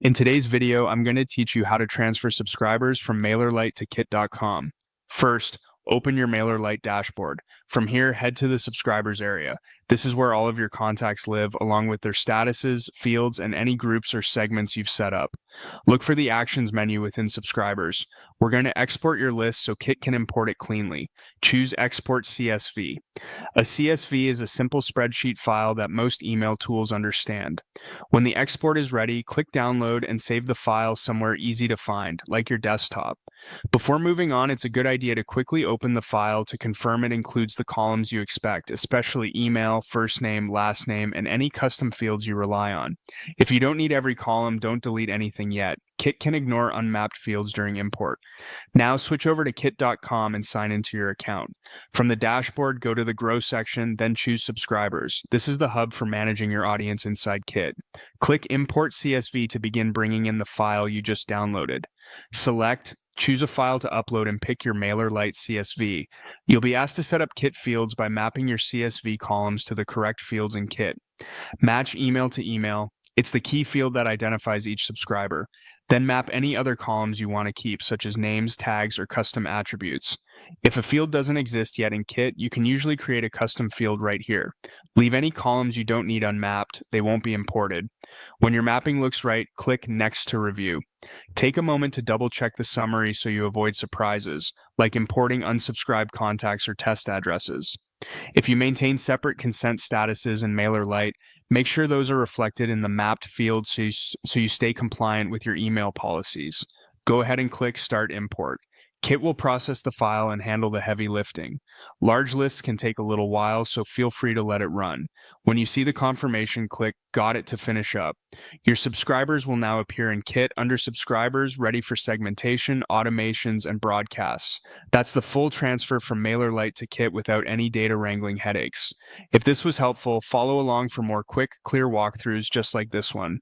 In today's video, I'm going to teach you how to transfer subscribers from Mailerlite to Kit.com. First, open your Mailerlite dashboard. From here, head to the subscribers area. This is where all of your contacts live, along with their statuses, fields, and any groups or segments you've set up. Look for the Actions menu within subscribers. We're going to export your list so Kit can import it cleanly. Choose Export CSV. A CSV is a simple spreadsheet file that most email tools understand. When the export is ready, click Download and save the file somewhere easy to find, like your desktop. Before moving on, it's a good idea to quickly open the file to confirm it includes the columns you expect, especially email, first name, last name, and any custom fields you rely on. If you don't need every column, don't delete anything yet. Kit can ignore unmapped fields during import. Now switch over to Kit.com and sign into your account. From the dashboard, go to the Grow section, then choose Subscribers. This is the hub for managing your audience inside Kit. Click Import CSV to begin bringing in the file you just downloaded. Select, choose a file to upload, and pick your Mailerlite CSV. You'll be asked to set up Kit fields by mapping your CSV columns to the correct fields in Kit. Match email to email. It's the key field that identifies each subscriber. Then map any other columns you want to keep, such as names, tags, or custom attributes. If a field doesn't exist yet in Kit, you can usually create a custom field right here. Leave any columns you don't need unmapped. They won't be imported. When your mapping looks right, click Next to review. Take a moment to double-check the summary so you avoid surprises, like importing unsubscribed contacts or test addresses. If you maintain separate consent statuses in Mailerlite, make sure those are reflected in the mapped field so you stay compliant with your email policies. Go ahead and click Start Import. Kit will process the file and handle the heavy lifting. Large lists can take a little while, so feel free to let it run. When you see the confirmation, click Got it to finish up. Your subscribers will now appear in Kit under Subscribers, ready for segmentation, automations, and broadcasts. That's the full transfer from Mailerlite to Kit without any data wrangling headaches. If this was helpful, follow along for more quick, clear walkthroughs just like this one.